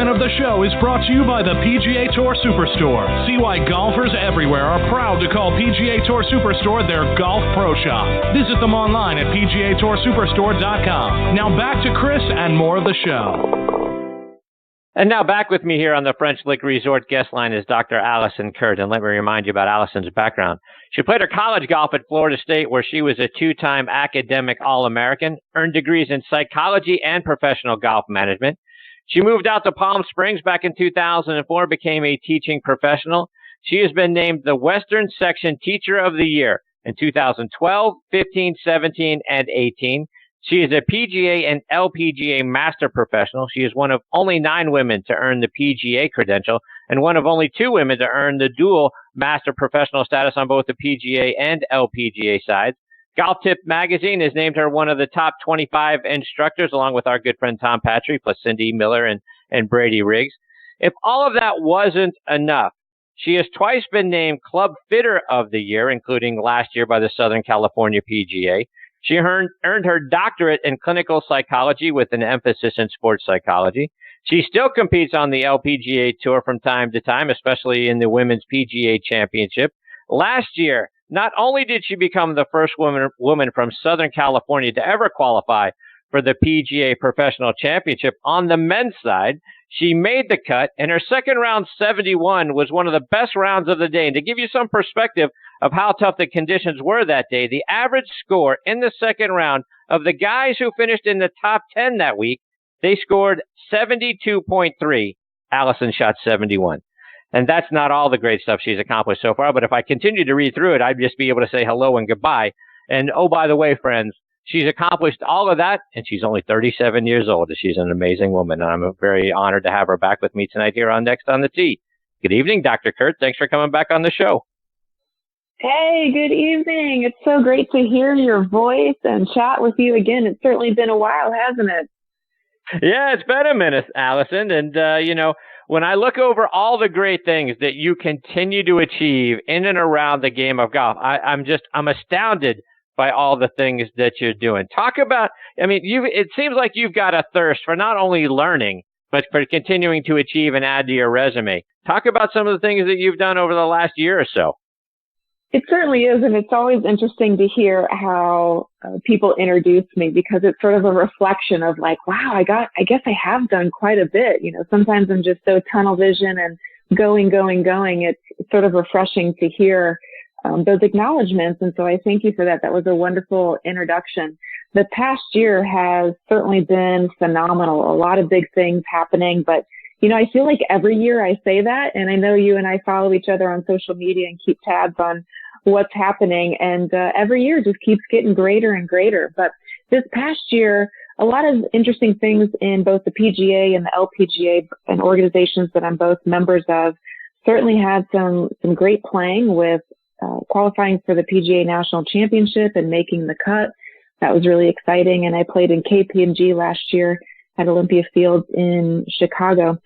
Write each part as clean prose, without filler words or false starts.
segment of the show is brought to you by the PGA Tour Superstore. See why golfers everywhere are proud to call PGA Tour Superstore their golf pro shop. Visit them online at PGATourSuperstore.com. Now back to Chris and more of the show. And now back with me here on the French Lick Resort guest line is Dr. Alison Curdt. And let me remind you about Alison's background. She played her college golf at Florida State, where she was a two-time academic All-American, earned degrees in psychology and professional golf management. She moved out to Palm Springs back in 2004, became a teaching professional. She has been named the Western Section Teacher of the Year in 2012, 15, 17, and 18. She is a PGA and LPGA master professional. She is one of only 9 women to earn the PGA credential and one of only 2 women to earn the dual master professional status on both the PGA and LPGA sides. Golf Tip magazine has named her one of the top 25 instructors, along with our good friend Tom Patry, plus Cindy Miller and Brady Riggs. If all of that wasn't enough, she has twice been named Club Fitter of the Year, including last year by the Southern California PGA. She earned her doctorate in clinical psychology with an emphasis in sports psychology. She still competes on the LPGA Tour from time to time, especially in the Women's PGA Championship. Last year, not only did she become the first woman from Southern California to ever qualify for the PGA Professional Championship on the men's side, she made the cut, and her second round 71 was one of the best rounds of the day. And to give you some perspective of how tough the conditions were that day, the average score in the second round of the guys who finished in the top 10 that week, they scored 72.3. Alison shot 71. And that's not all the great stuff she's accomplished so far, but if I continue to read through it, I'd just be able to say hello and goodbye. And oh, by the way, friends, she's accomplished all of that, and she's only 37 years old. She's an amazing woman, and I'm very honored to have her back with me tonight here on Next on the Tee. Good evening, Dr. Curdt. Thanks for coming back on the show. Hey, good evening. It's so great to hear your voice and chat with you again. It's certainly been a while, hasn't it? Yeah, it's been a minute, Alison. And, when I look over all the great things that you continue to achieve in and around the game of golf, I'm astounded by all the things that you're doing. Talk about, it seems like you've got a thirst for not only learning, but for continuing to achieve and add to your resume. Talk about some of the things that you've done over the last year or so. It certainly is, and it's always interesting to hear how people introduce me, because it's sort of a reflection of like, wow, I guess I have done quite a bit. Sometimes I'm just so tunnel vision and going. It's sort of refreshing to hear those acknowledgments, and so I thank you for that. That was a wonderful introduction. The past year has certainly been phenomenal. A lot of big things happening, but I feel like every year I say that, and I know you and I follow each other on social media and keep tabs on what's happening, and every year just keeps getting greater and greater. But this past year, a lot of interesting things in both the PGA and the LPGA and organizations that I'm both members of. Certainly had some great playing with qualifying for the PGA National Championship and making the cut. That was really exciting, and I played in KPMG last year at Olympia Fields in Chicago.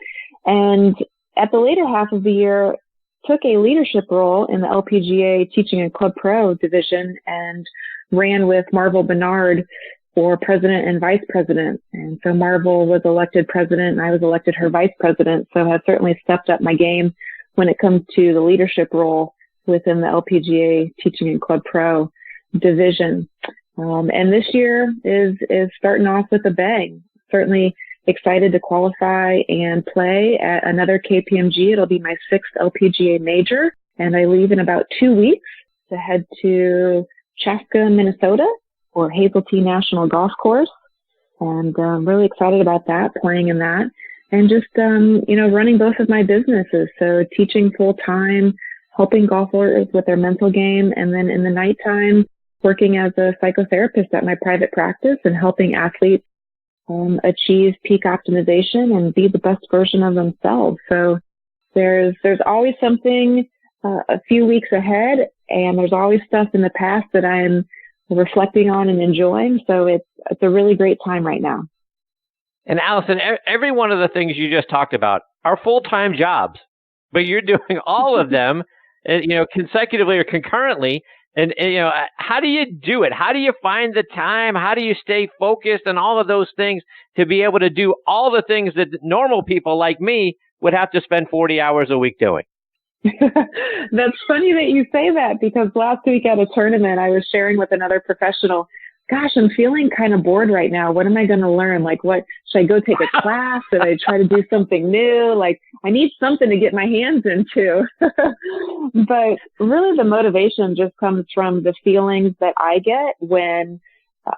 And at the later half of the year, took a leadership role in the LPGA Teaching and Club Pro division and ran with Marvel Bernard for president and vice president. And so Marvel was elected president and I was elected her vice president. So I've certainly stepped up my game when it comes to the leadership role within the LPGA Teaching and Club Pro division. And this year is starting off with a bang. Certainly excited to qualify and play at another KPMG. It'll be my 6th LPGA major, and I leave in about 2 weeks to head to Chaska, Minnesota for Hazeltine National Golf Course. And I'm really excited about that, playing in that, and just, running both of my businesses. So teaching full time, helping golfers with their mental game, and then in the nighttime, working as a psychotherapist at my private practice and helping athletes achieve peak optimization and be the best version of themselves. So there's always something a few weeks ahead, and there's always stuff in the past that I'm reflecting on and enjoying. So it's a really great time right now. And Alison, every one of the things you just talked about are full-time jobs, but you're doing all of them, consecutively or concurrently. And how do you do it? How do you find the time? How do you stay focused and all of those things to be able to do all the things that normal people like me would have to spend 40 hours a week doing? That's funny that you say that, because last week at a tournament, I was sharing with another professional, gosh, I'm feeling kind of bored right now. What am I going to learn? Like, what should I go take a class? Should I try to do something new? Like, I need something to get my hands into. But really the motivation just comes from the feelings that I get when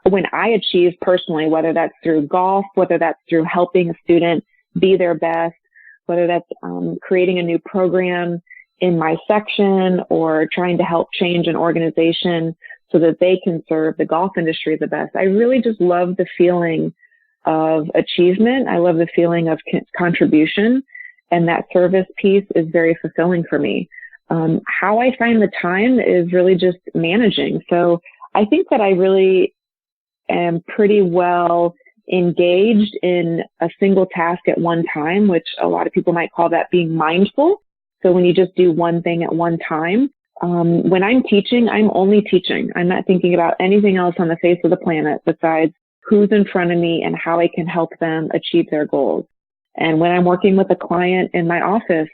I achieve personally, whether that's through golf, whether that's through helping a student be their best, whether that's creating a new program in my section or trying to help change an organization so that they can serve the golf industry the best. I really just love the feeling of achievement. I love the feeling of contribution, and that service piece is very fulfilling for me. How I find the time is really just managing. So I think that I really am pretty well engaged in a single task at one time, which a lot of people might call that being mindful. So when you just do one thing at one time, when I'm teaching, I'm only teaching. I'm not thinking about anything else on the face of the planet besides who's in front of me and how I can help them achieve their goals. And when I'm working with a client in my office,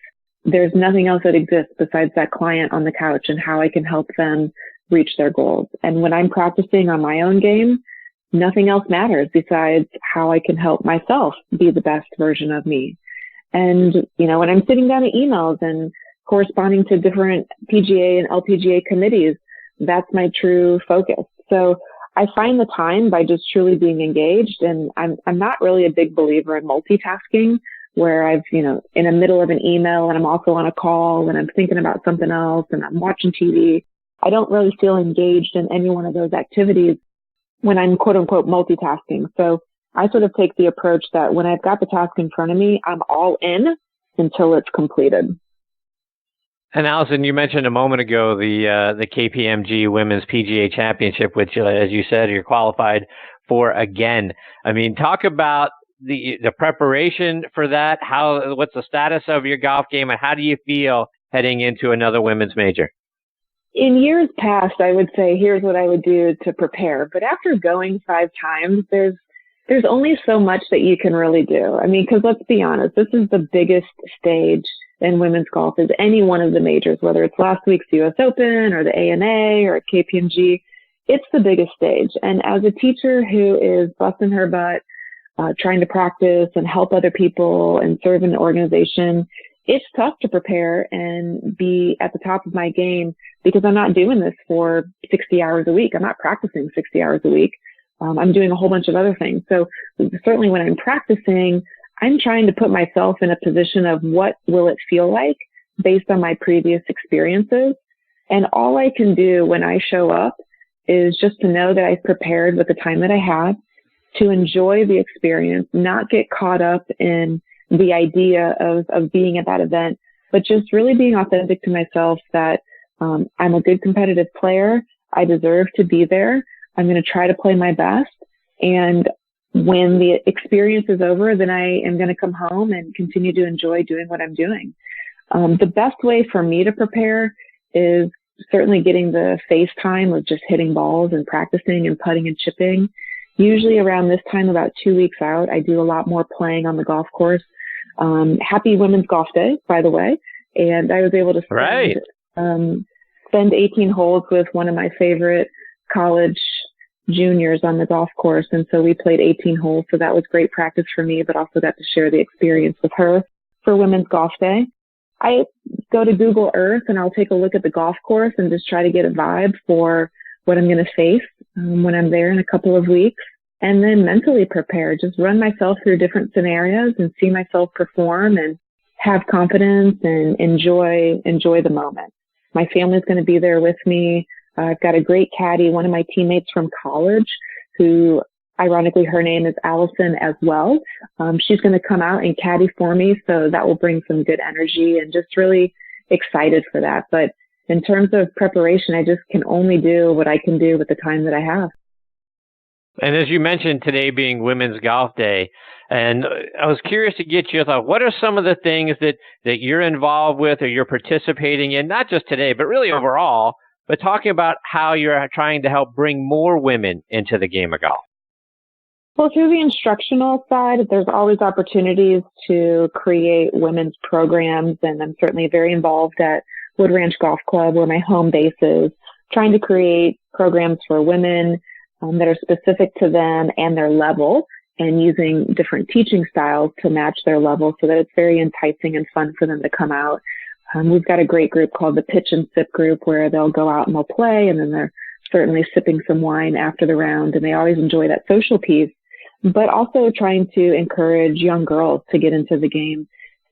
there's nothing else that exists besides that client on the couch and how I can help them reach their goals. And when I'm practicing on my own game, nothing else matters besides how I can help myself be the best version of me. And, when I'm sitting down at emails and corresponding to different PGA and LPGA committees, that's my true focus. So I find the time by just truly being engaged. And I'm not really a big believer in multitasking, where I've, in the middle of an email and I'm also on a call and I'm thinking about something else and I'm watching TV. I don't really feel engaged in any one of those activities when I'm quote unquote multitasking. So I sort of take the approach that when I've got the task in front of me, I'm all in until it's completed. And Alison, you mentioned a moment ago the KPMG Women's PGA Championship, which, as you said, you're qualified for again. I mean, talk about the preparation for that. What's the status of your golf game, and how do you feel heading into another women's major? In years past, I would say, here's what I would do to prepare. But after going 5 times, there's only so much that you can really do. I mean, because let's be honest, this is the biggest stage in women's golf is any one of the majors, whether it's last week's US Open or the ANA or KPMG. It's the biggest stage. And as a teacher who is busting her butt, trying to practice and help other people and serve in an organization, it's tough to prepare and be at the top of my game because I'm not doing this for 60 hours a week. I'm not practicing 60 hours a week. I'm doing a whole bunch of other things. So certainly when I'm practicing, I'm trying to put myself in a position of what will it feel like based on my previous experiences. And all I can do when I show up is just to know that I've prepared with the time that I have, to enjoy the experience, not get caught up in the idea of being at that event, but just really being authentic to myself that I'm a good competitive player. I deserve to be there. I'm going to try to play my best. And when the experience is over, then I am going to come home and continue to enjoy doing what I'm doing. The best way for me to prepare is certainly getting the face time of just hitting balls and practicing and putting and chipping. Usually around this time, about 2 weeks out, I do a lot more playing on the golf course. Happy Women's Golf Day, by the way. And I was able to spend 18 holes with one of my favorite college juniors on the golf course. And so we played 18 holes. So that was great practice for me, but also got to share the experience with her for Women's Golf Day. I go to Google Earth and I'll take a look at the golf course and just try to get a vibe for what I'm going to face when I'm there in a couple of weeks. And then mentally prepare, just run myself through different scenarios and see myself perform and have confidence and enjoy the moment. My family's going to be there with me. I've got a great caddy, one of my teammates from college, who ironically her name is Allison as well. She's going to come out and caddy for me, so that will bring some good energy, and just really excited for that. But in terms of preparation, I just can only do what I can do with the time that I have. And as you mentioned, today being Women's Golf Day, and I was curious to get your thought. What are some of the things that you're involved with or you're participating in, not just today, but really overall, but talking about how you're trying to help bring more women into the game of golf. Well, through the instructional side, there's always opportunities to create women's programs, and I'm certainly very involved at Wood Ranch Golf Club, where my home base is, trying to create programs for women that are specific to them and their level, and using different teaching styles to match their level so that it's very enticing and fun for them to come out. We've got a great group called the Pitch and Sip group, where they'll go out and they'll play, and then they're certainly sipping some wine after the round, and they always enjoy that social piece, but also trying to encourage young girls to get into the game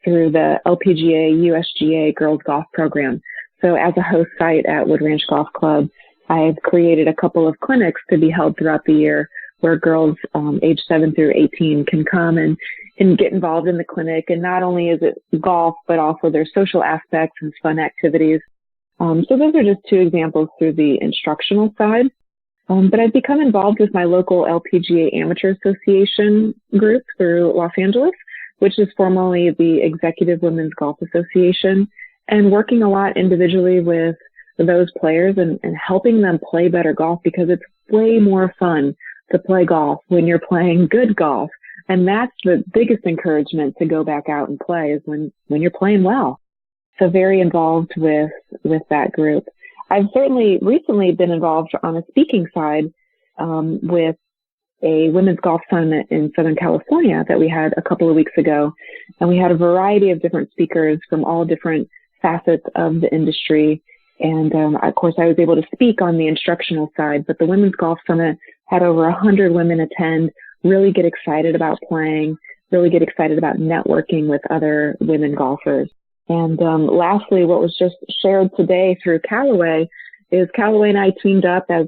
through the LPGA, USGA Girls Golf Program. So as a host site at Wood Ranch Golf Club, I've created a couple of clinics to be held throughout the year where girls age 7 through 18 can come and get involved in the clinic. And not only is it golf, but also there's social aspects and fun activities. So those are just two examples through the instructional side. But I've become involved with my local LPGA Amateur Association group through Los Angeles, which is formerly the Executive Women's Golf Association, and working a lot individually with those players and helping them play better golf, because it's way more fun to play golf when you're playing good golf. And that's the biggest encouragement to go back out and play, is when you're playing well. So very involved with that group. I've certainly recently been involved on a speaking side with a women's golf summit in Southern California that we had a couple of weeks ago. And we had a variety of different speakers from all different facets of the industry. And of course, I was able to speak on the instructional side, but the Women's Golf Summit had over 100 women attend, really get excited about playing, really get excited about networking with other women golfers. And lastly, what was just shared today through Callaway is Callaway and I teamed up as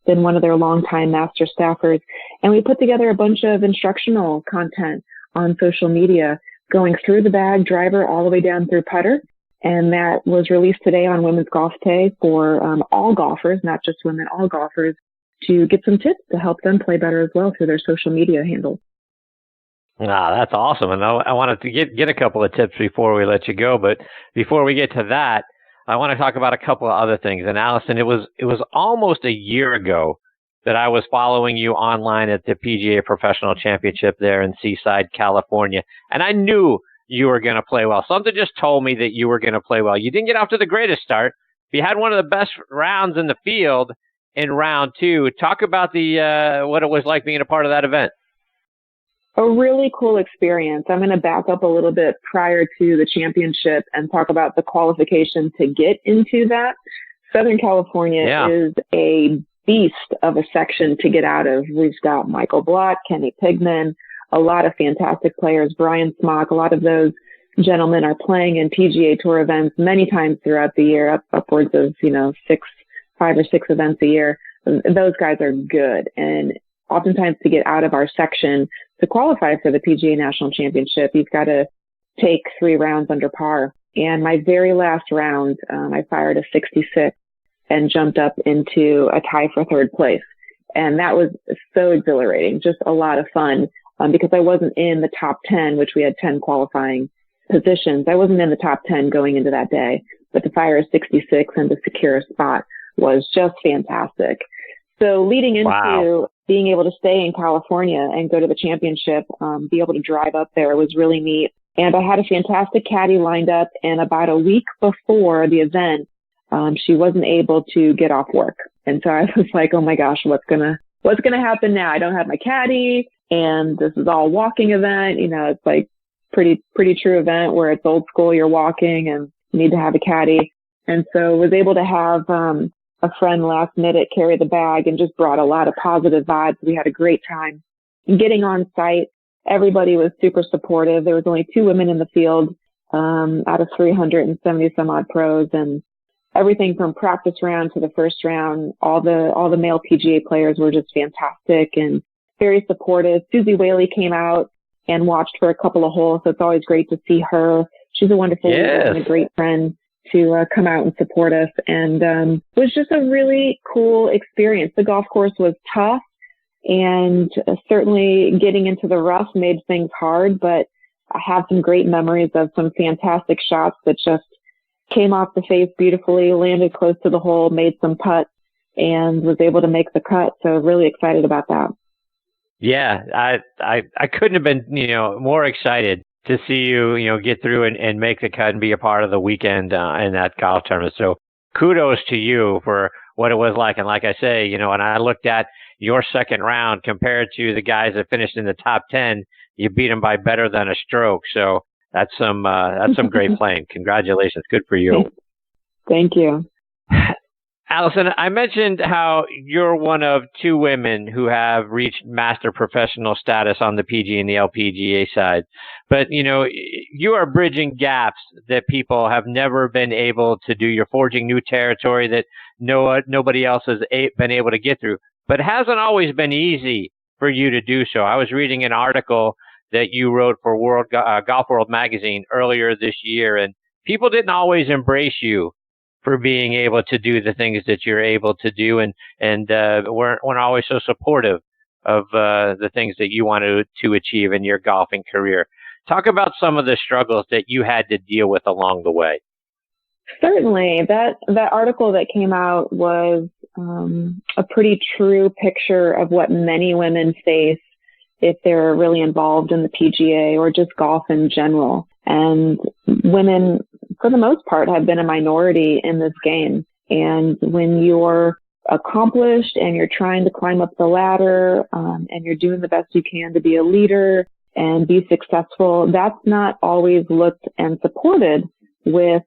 been one of their longtime master staffers, and we put together a bunch of instructional content on social media, going through the bag, driver, all the way down through putter. And that was released today on Women's Golf Day for all golfers, not just women, all golfers, to get some tips to help them play better as well through their social media handles. That's awesome. And I wanted to get a couple of tips before we let you go. But before we get to that, I want to talk about a couple of other things. And Alison, it was almost a year ago that I was following you online at the PGA Professional Championship there in Seaside, California. And I knew you were going to play well. Something just told me that you were going to play well. You didn't get off to the greatest start. You had one of the best rounds in the field in round two. Talk about what it was like being a part of that event. A really cool experience. I'm going to back up a little bit prior to the championship and talk about the qualification to get into that. Southern California is a beast of a section to get out of. We've got Michael Block, Kenny Pigman, a lot of fantastic players, Brian Smock. A lot of those gentlemen are playing in PGA Tour events many times throughout the year, upwards of, 5 or 6 events a year. Those guys are good. And oftentimes to get out of our section, to qualify for the PGA National Championship, you've got to take 3 rounds under par. And my very last round, I fired a 66 and jumped up into a tie for 3rd place. And that was so exhilarating, just a lot of fun, because I wasn't in the top 10, which we had 10 qualifying positions. I wasn't in the top 10 going into that day, but to fire a 66 and to secure a spot was just fantastic. So leading into being able to stay in California and go to the championship, be able to drive up there was really neat. And I had a fantastic caddy lined up, and about a week before the event, she wasn't able to get off work. And so I was like, oh my gosh, what's gonna happen now? I don't have my caddy, and this is all walking event. It's like pretty true event where it's old school. You're walking and you need to have a caddy. And so was able to have, a friend last minute carry the bag and just brought a lot of positive vibes. We had a great time getting on site. Everybody was super supportive. There was only 2 women in the field, out of 370 some odd pros, and everything from practice round to the first round, all the male PGA players were just fantastic and very supportive. Susie Whaley came out and watched for a couple of holes. So it's always great to see her. She's a wonderful leader and a great friend to come out and support us. And it was just a really cool experience. The golf course was tough, and certainly getting into the rough made things hard, but I have some great memories of some fantastic shots that just came off the face beautifully, landed close to the hole, made some putts, and was able to make the cut. So really excited about that. Yeah, I couldn't have been, more excited to see you, get through and make the cut and be a part of the weekend in that golf tournament. So kudos to you for what it was like. And like I say, when I looked at your second round compared to the guys that finished in the top 10, you beat them by better than a stroke. So that's some great playing. Congratulations. Good for you. Thank you. Alison, I mentioned how you're one of two women who have reached master professional status on the PGA and the LPGA side. But, you are bridging gaps that people have never been able to do. You're forging new territory that nobody else has been able to get through. But it hasn't always been easy for you to do so. I was reading an article that you wrote for Golf World magazine earlier this year, and people didn't always embrace you for being able to do the things that you're able to do, and weren't always so supportive of the things that you wanted to achieve in your golfing career. Talk about some of the struggles that you had to deal with along the way. Certainly. That article that came out was a pretty true picture of what many women face if they're really involved in the PGA or just golf in general. And women, for the most part, have been a minority in this game. And when you're accomplished and you're trying to climb up the ladder, and you're doing the best you can to be a leader and be successful, that's not always looked and supported with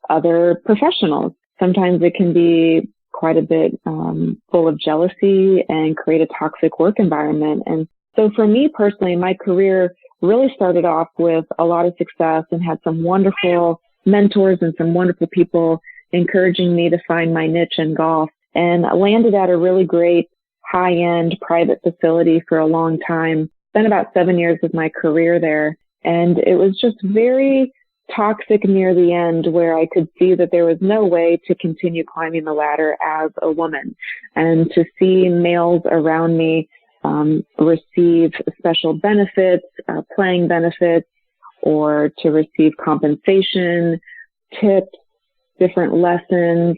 other professionals. Sometimes it can be quite a bit full of jealousy and create a toxic work environment. And so for me personally, my career really started off with a lot of success and had some wonderful mentors and some wonderful people encouraging me to find my niche in golf. And I landed at a really great high-end private facility for a long time. Spent about 7 years of my career there. And it was just very toxic near the end, where I could see that there was no way to continue climbing the ladder as a woman. And to see males around me receive special benefits, playing benefits, or to receive compensation, tips, different lessons,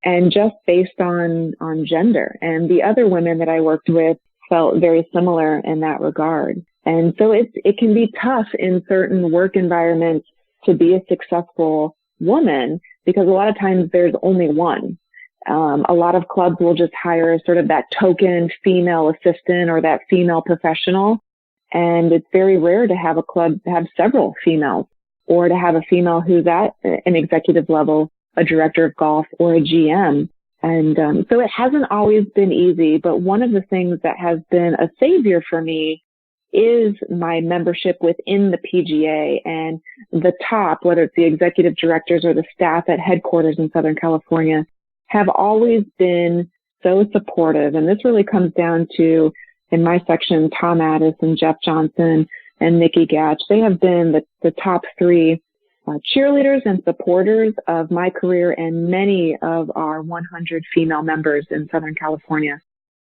and just based on gender. And the other women that I worked with felt very similar in that regard. And so it can be tough in certain work environments to be a successful woman, because a lot of times there's only one. A lot of clubs will just hire sort of that token female assistant or that female professional. And it's very rare to have a club have several females, or to have a female who's at an executive level, a director of golf or a GM. And so it hasn't always been easy, but one of the things that has been a savior for me is my membership within the PGA, and the top, whether it's the executive directors or the staff at headquarters in Southern California, have always been so supportive. And this really comes down to, in my section, Tom Addis and Jeff Johnson and Nikki Gatch. They have been the top three cheerleaders and supporters of my career and many of our 100 female members in Southern California,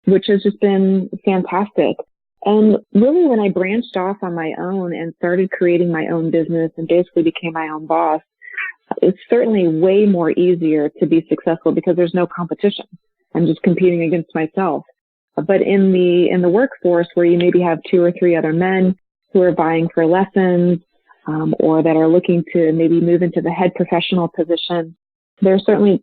which has just been fantastic. And really, when I branched off on my own and started creating my own business and basically became my own boss, it's certainly way more easier to be successful because there's no competition. I'm just competing against myself. But in the workforce, where you maybe have 2 or 3 other men who are vying for lessons, or that are looking to maybe move into the head professional position, there certainly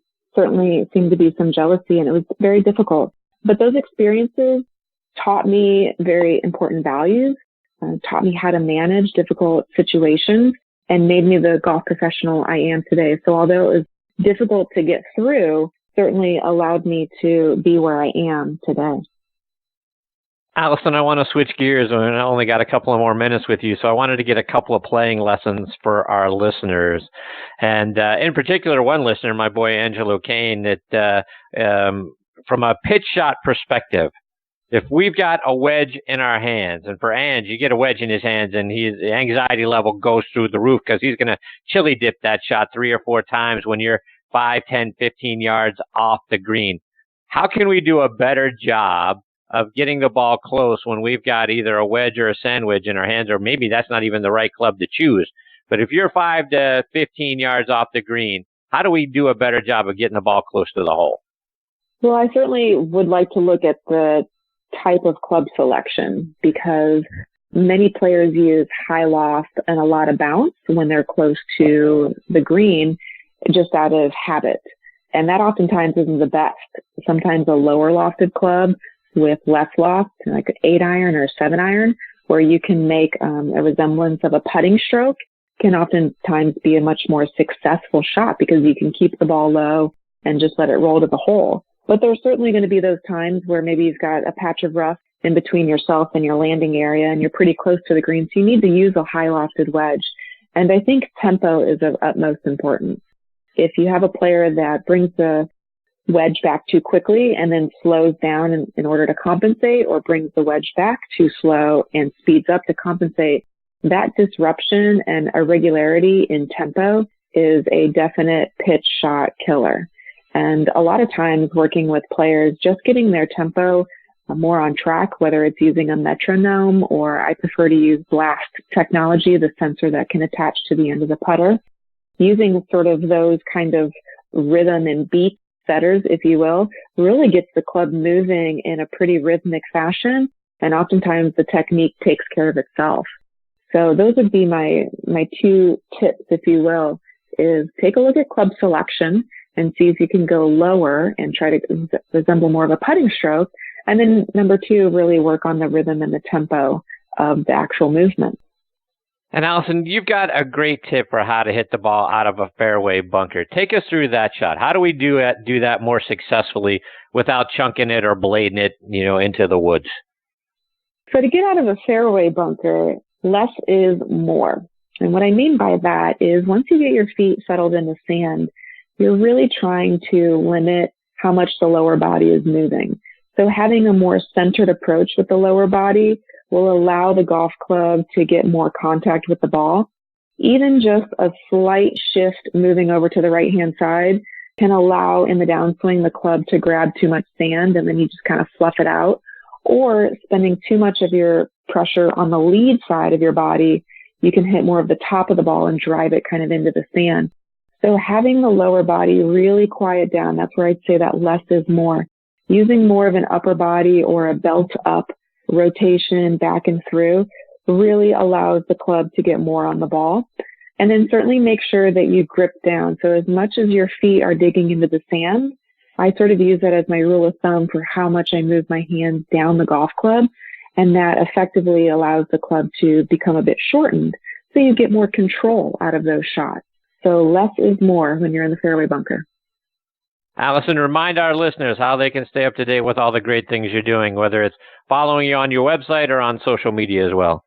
seemed to be some jealousy, and it was very difficult. But those experiences taught me very important values, taught me how to manage difficult situations, and made me the golf professional I am today. So although it was difficult to get through, certainly allowed me to be where I am today. Alison, I want to switch gears, and I only got a couple of more minutes with you, so I wanted to get a couple of playing lessons for our listeners. And in particular, one listener, my boy Angelo Kane, that from a pitch shot perspective, if we've got a wedge in our hands, and for Ange, you get a wedge in his hands, and his anxiety level goes through the roof because he's going to chili dip that shot 3 or 4 times when you're 5, 10, 15 yards off the green. How can we do a better job of getting the ball close when we've got either a wedge or a sandwich in our hands, or maybe that's not even the right club to choose? But if you're 5 to 15 yards off the green, How do we do a better job of getting the ball close to the hole? Well, I certainly would like to look at the type of club selection, because many players use high loft and a lot of bounce when they're close to the green, just out of habit. And that oftentimes isn't the best. Sometimes a lower lofted club with less loft, like an 8-iron or a 7-iron, where you can make a resemblance of a putting stroke, can oftentimes be a much more successful shot because you can keep the ball low and just let it roll to the hole. But there's certainly going to be those times where maybe you've got a patch of rough in between yourself and your landing area and you're pretty close to the green. So you need to use a high lofted wedge. And I think tempo is of utmost importance. If you have a player that brings the wedge back too quickly and then slows down in order to compensate, or brings the wedge back too slow and speeds up to compensate, that disruption and irregularity in tempo is a definite pitch shot killer. And a lot of times working with players, just getting their tempo more on track, whether it's using a metronome, or I prefer to use blast technology, the sensor that can attach to the end of the putter, using sort of those kind of rhythm and beat setters, if you will, really gets the club moving in a pretty rhythmic fashion. And oftentimes the technique takes care of itself. So those would be my two tips, if you will, is take a look at club selection and see if you can go lower and try to resemble more of a putting stroke. And then number two, really work on the rhythm and the tempo of the actual movement. And Alison, you've got a great tip for how to hit the ball out of a fairway bunker. Take us through that shot. How do we do that more successfully without chunking it or blading it, into the woods? So to get out of a fairway bunker, less is more. And what I mean by that is once you get your feet settled in the sand, you're really trying to limit how much the lower body is moving. So having a more centered approach with the lower body will allow the golf club to get more contact with the ball. Even just a slight shift moving over to the right-hand side can allow in the downswing the club to grab too much sand and then you just kind of fluff it out. Or spending too much of your pressure on the lead side of your body, you can hit more of the top of the ball and drive it kind of into the sand. So having the lower body really quiet down, that's where I'd say that less is more. Using more of an upper body or a belt up rotation back and through really allows the club to get more on the ball. And then certainly make sure that you grip down. So as much as your feet are digging into the sand, I sort of use that as my rule of thumb for how much I move my hands down the golf club. And that effectively allows the club to become a bit shortened. So you get more control out of those shots. So less is more when you're in the fairway bunker. Alison, remind our listeners how they can stay up to date with all the great things you're doing, whether it's following you on your website or on social media as well.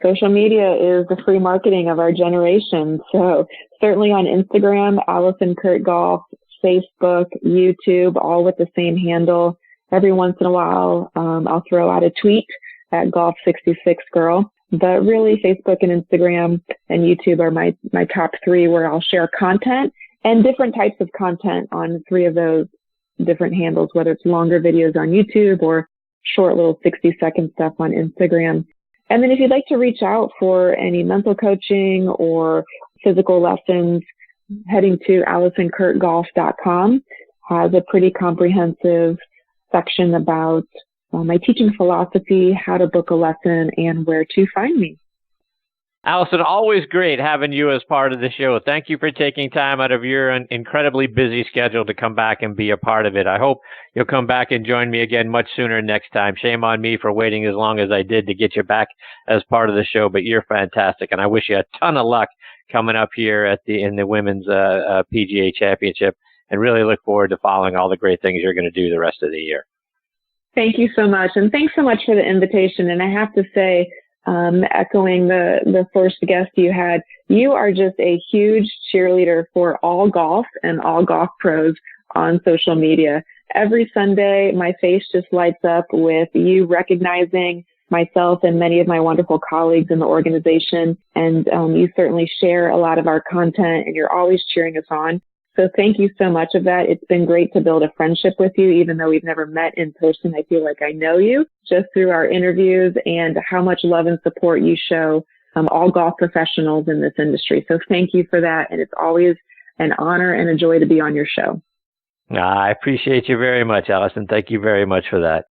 Social media is the free marketing of our generation. So certainly on Instagram, Alison Curdt Golf, Facebook, YouTube, all with the same handle. Every once in a while, I'll throw out a tweet at Golf66Girl. But really, Facebook and Instagram and YouTube are my top three where I'll share content and different types of content on three of those different handles, whether it's longer videos on YouTube or short little 60-second stuff on Instagram. And then if you'd like to reach out for any mental coaching or physical lessons, heading to AlisonCurtGolf.com has a pretty comprehensive section about my teaching philosophy, how to book a lesson, and where to find me. Alison, always great having you as part of the show. Thank you for taking time out of your incredibly busy schedule to come back and be a part of it. I hope you'll come back and join me again much sooner next time. Shame on me for waiting as long as I did to get you back as part of the show, but you're fantastic, and I wish you a ton of luck coming up here in the Women's PGA Championship, and really look forward to following all the great things you're going to do the rest of the year. Thank you so much, and thanks so much for the invitation. And I have to say, echoing the first guest you had, you are just a huge cheerleader for all golf and all golf pros on social media. Every Sunday, my face just lights up with you recognizing myself and many of my wonderful colleagues in the organization. And you certainly share a lot of our content and you're always cheering us on. So thank you so much of that. It's been great to build a friendship with you, even though we've never met in person. I feel like I know you just through our interviews and how much love and support you show all golf professionals in this industry. So thank you for that. And it's always an honor and a joy to be on your show. I appreciate you very much, Alison. Thank you very much for that.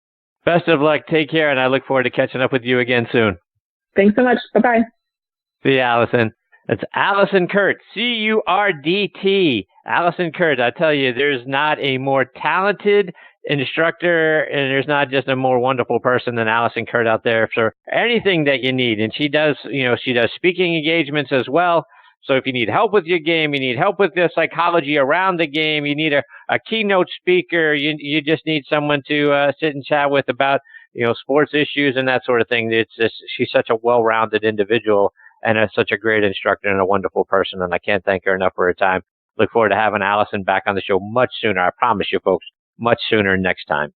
Best of luck. Take care, and I look forward to catching up with you again soon. Thanks so much. Bye-bye. See you, Alison. That's Alison Curdt, C-U-R-D-T. Alison Curdt, I tell you, there's not a more talented instructor, and there's not just a more wonderful person than Alison Curdt out there for anything that you need. And she does speaking engagements as well. So if you need help with your game, you need help with the psychology around the game, you need a keynote speaker, you just need someone to sit and chat with about, sports issues and that sort of thing. It's just, she's such a well-rounded individual and such a great instructor and a wonderful person. And I can't thank her enough for her time. Look forward to having Alison back on the show much sooner. I promise you folks, much sooner next time.